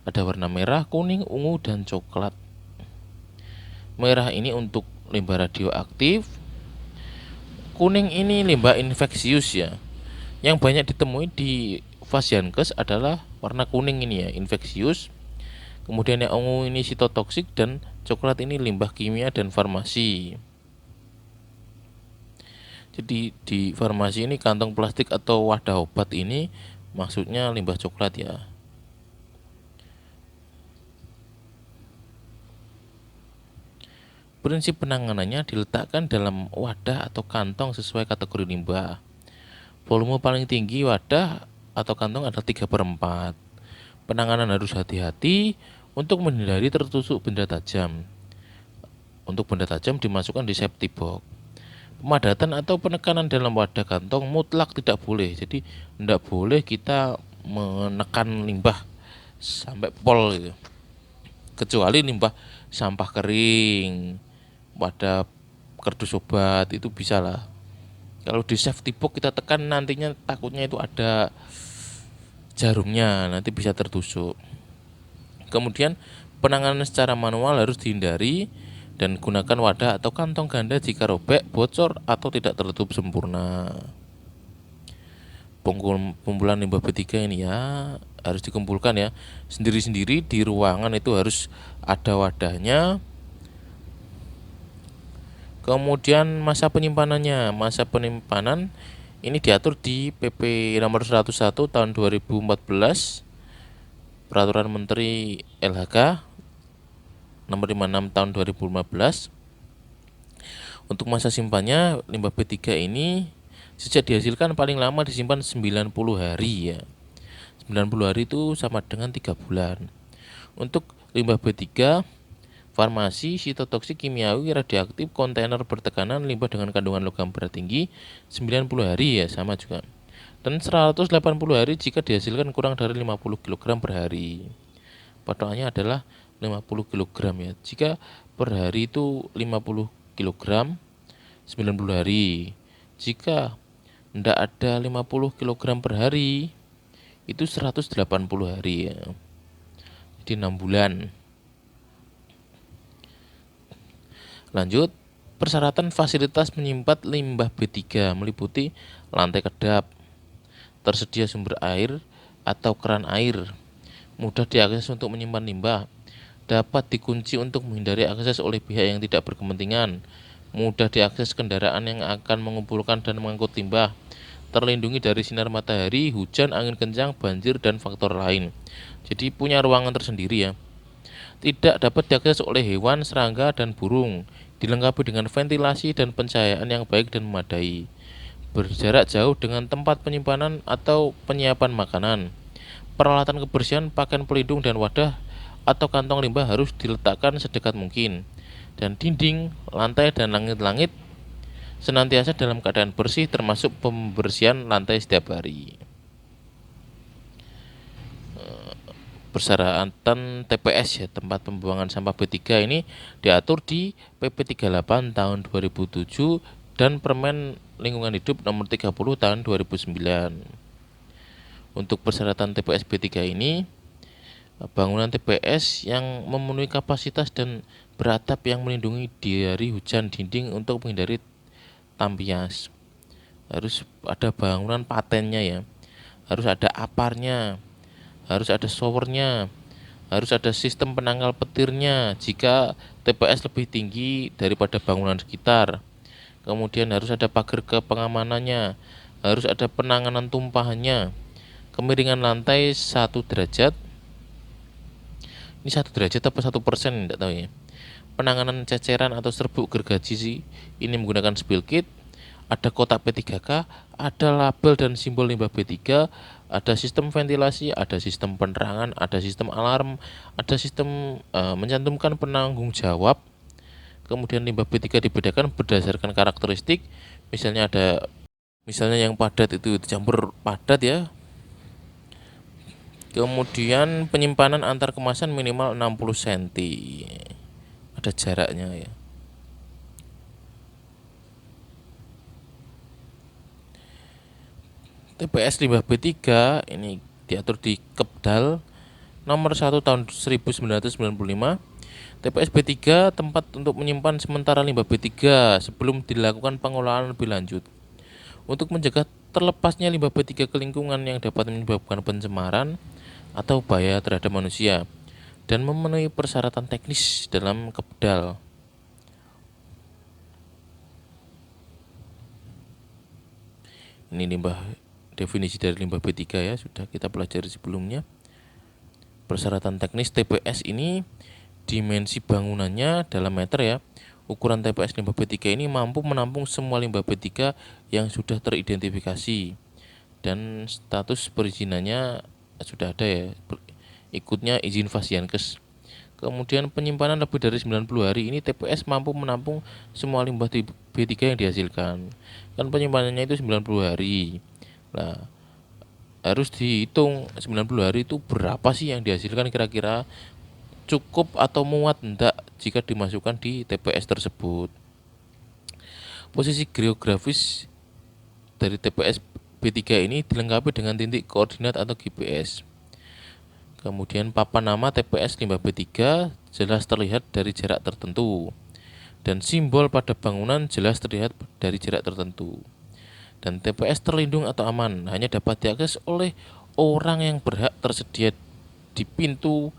Ada warna merah, kuning, ungu, dan coklat. Merah ini untuk limbah radioaktif, kuning ini limbah infeksius ya. Yang banyak ditemui di Fasiankes adalah warna kuning ini ya, infeksius. Kemudian yang ungu ini sitotoksik, dan coklat ini limbah kimia dan farmasi. Jadi di farmasi ini kantong plastik atau wadah obat ini maksudnya limbah coklat ya. Prinsip penanganannya diletakkan dalam wadah atau kantong sesuai kategori limbah. Volume paling tinggi wadah atau kantong adalah 3/4. Penanganan harus hati-hati untuk menghindari tertusuk benda tajam. Untuk benda tajam dimasukkan di safety box. Pemadatan atau penekanan dalam wadah kantong mutlak tidak boleh. Jadi tidak boleh kita menekan limbah sampai pol gitu. Kecuali limbah sampah kering, wadah kardus obat itu bisa lah. Kalau di safety box kita tekan nantinya takutnya itu ada jarumnya, nanti bisa tertusuk. Kemudian penanganan secara manual harus dihindari dan gunakan wadah atau kantong ganda jika robek, bocor, atau tidak tertutup sempurna. Pengumpulan limbah B3 ini ya harus dikumpulkan ya sendiri-sendiri di ruangan, itu harus ada wadahnya. Kemudian masa penyimpanannya, masa penyimpanan ini diatur di PP nomor 101 tahun 2014, Peraturan Menteri LHK nomor 56 tahun 2015. Untuk masa simpannya, limbah B3 ini sejak dihasilkan paling lama disimpan 90 hari ya. 90 hari itu sama dengan 3 bulan. Untuk limbah B3, farmasi, sitotoksik, kimiawi, radioaktif, kontainer bertekanan, limbah dengan kandungan logam berat tinggi 90 hari ya, sama juga. Dan 180 hari jika dihasilkan kurang dari 50 kg per hari. Patokannya adalah 50 kg ya. Jika per hari itu 50 kg 90 hari. Jika tidak ada 50 kg per hari, itu 180 hari ya. Jadi 6 bulan. Lanjut, persyaratan fasilitas menyimpan limbah B3 meliputi lantai kedap, tersedia sumber air atau keran air, mudah diakses untuk menyimpan limbah, dapat dikunci untuk menghindari akses oleh pihak yang tidak berkepentingan, mudah diakses kendaraan yang akan mengumpulkan dan mengangkut limbah, terlindungi dari sinar matahari, hujan, angin kencang, banjir, dan faktor lain. Jadi punya ruangan tersendiri ya. Tidak dapat diakses oleh hewan, serangga, dan burung, dilengkapi dengan ventilasi dan pencahayaan yang baik dan memadai, berjarak jauh dengan tempat penyimpanan atau penyiapan makanan. Peralatan kebersihan, pakaian pelindung, dan wadah atau kantong limbah harus diletakkan sedekat mungkin. Dan dinding, lantai, dan langit-langit senantiasa dalam keadaan bersih, termasuk pembersihan lantai setiap hari. Persyaratan TPS ya, tempat pembuangan sampah B3 ini diatur di PP 38 tahun 2007 dan Permen Lingkungan Hidup nomor 30 tahun 2009. Untuk persyaratan TPS B3 ini, bangunan TPS yang memenuhi kapasitas dan beratap yang melindungi dari hujan dinding untuk menghindari tampias. Harus ada bangunan patennya ya. Harus ada aparnya, harus ada showernya, harus ada sistem penangkal petirnya jika TPS lebih tinggi daripada bangunan sekitar. Kemudian harus ada pagar kepengamanannya, harus ada penanganan tumpahannya. Kemiringan lantai 1 derajat. Ini 1 derajat apa 1%? Tidak tahu ya. Penanganan ceceran atau serbuk gergaji sih. Ini menggunakan spill kit. Ada kotak P3K, ada label dan simbol limbah B3, ada sistem ventilasi, ada sistem penerangan, ada sistem alarm, ada sistem mencantumkan penanggung jawab. Kemudian limbah B3 dibedakan berdasarkan karakteristik, misalnya yang padat itu dicampur padat ya. Kemudian penyimpanan antar kemasan minimal 60 cm. Ada jaraknya ya. TPS limbah B3 ini diatur di Kepdal Nomor 1 tahun 1995, TPS B3 tempat untuk menyimpan sementara limbah B3 sebelum dilakukan pengolahan lebih lanjut. Untuk mencegah terlepasnya limbah B3 ke lingkungan yang dapat menyebabkan pencemaran atau bahaya terhadap manusia dan memenuhi persyaratan teknis dalam Kepdal. Ini definisi dari limbah B3 ya, sudah kita pelajari sebelumnya. Persyaratan teknis TPS ini dimensi bangunannya dalam meter ya. Ukuran TPS limbah B3 ini mampu menampung semua limbah B3 yang sudah teridentifikasi dan status perizinannya sudah ada ya. Ikutnya izin Fasiankes. Kemudian penyimpanan lebih dari 90 hari ini TPS mampu menampung semua limbah B3 yang dihasilkan. Kan penyimpanannya itu 90 hari. Nah, harus dihitung 90 hari itu berapa sih yang dihasilkan, kira-kira cukup atau muat enggak jika dimasukkan di TPS tersebut. Posisi geografis dari TPS B3 ini dilengkapi dengan titik koordinat atau GPS. Kemudian papan nama TPS limbah B3 jelas terlihat dari jarak tertentu dan simbol pada bangunan jelas terlihat dari jarak tertentu. Dan TPS terlindung atau aman hanya dapat diakses oleh orang yang berhak tersedia pintu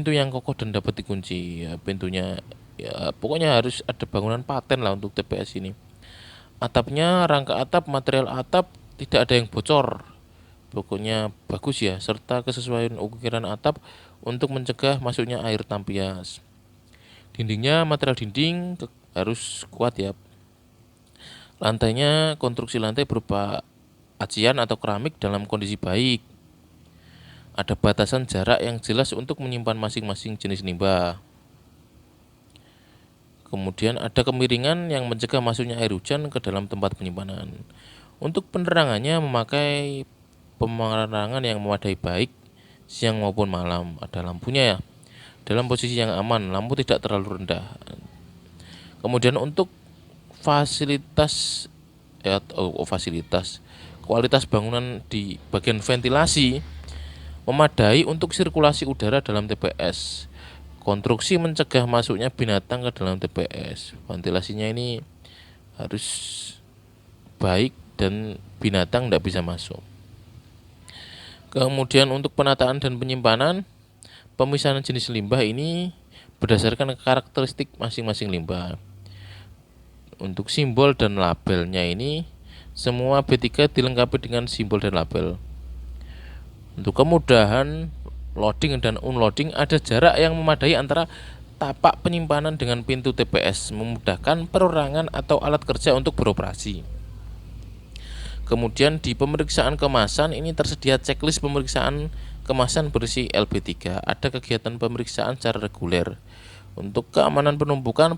yang kokoh dan dapat dikunci. Ya, pintunya ya pokoknya harus ada bangunan paten lah untuk TPS ini. Atapnya, rangka atap, material atap tidak ada yang bocor. Pokoknya bagus ya, serta kesesuaian ukiran atap untuk mencegah masuknya air tampias. Dindingnya material dinding harus kuat ya. Lantainya konstruksi lantai berupa acian atau keramik dalam kondisi baik. Ada batasan jarak yang jelas untuk menyimpan masing-masing jenis limbah. Kemudian ada kemiringan yang mencegah masuknya air hujan ke dalam tempat penyimpanan. Untuk penerangannya memakai penerangan yang memadai baik siang maupun malam. Ada lampunya ya, dalam posisi yang aman, lampu tidak terlalu rendah. Kemudian untuk fasilitas kualitas bangunan di bagian ventilasi memadai untuk sirkulasi udara dalam TPS. Konstruksi mencegah masuknya binatang ke dalam TPS. Ventilasinya ini harus baik dan binatang tidak bisa masuk. Kemudian untuk penataan dan penyimpanan, pemisahan jenis limbah ini berdasarkan karakteristik masing-masing limbah. Untuk simbol dan labelnya ini, semua B3 dilengkapi dengan simbol dan label. Untuk kemudahan loading dan unloading, ada jarak yang memadai antara tapak penyimpanan dengan pintu TPS, memudahkan perorangan atau alat kerja untuk beroperasi. Kemudian di pemeriksaan kemasan ini tersedia checklist pemeriksaan kemasan berisi LB3. Ada kegiatan pemeriksaan secara reguler. Untuk keamanan penumpukan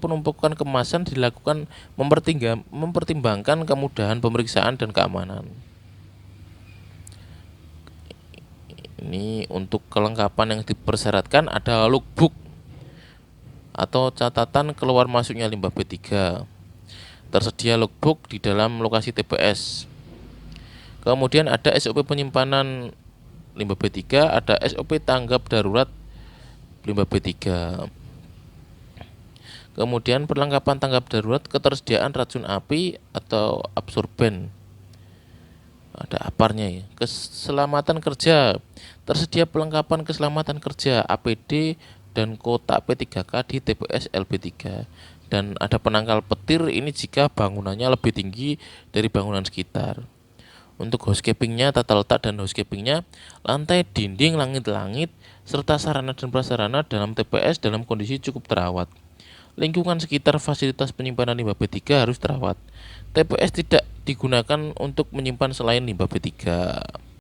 kemasan dilakukan mempertimbangkan kemudahan pemeriksaan dan keamanan. Ini untuk kelengkapan yang dipersyaratkan ada logbook atau catatan keluar masuknya limbah B3. Tersedia logbook di dalam lokasi TPS. Kemudian ada SOP penyimpanan limbah B3, ada SOP tanggap darurat limbah B3. Kemudian perlengkapan tanggap darurat, ketersediaan racun api atau absorben. Ada aparnya ya. Keselamatan kerja, tersedia perlengkapan keselamatan kerja APD dan kotak P3K di TPS LB3. Dan ada penangkal petir ini jika bangunannya lebih tinggi dari bangunan sekitar. Untuk housekeepingnya, tata letak dan housekeepingnya, lantai, dinding, langit-langit, serta sarana dan prasarana dalam TPS dalam kondisi cukup terawat. Lingkungan sekitar fasilitas penyimpanan limbah B3 harus terawat. TPS tidak digunakan untuk menyimpan selain limbah B3.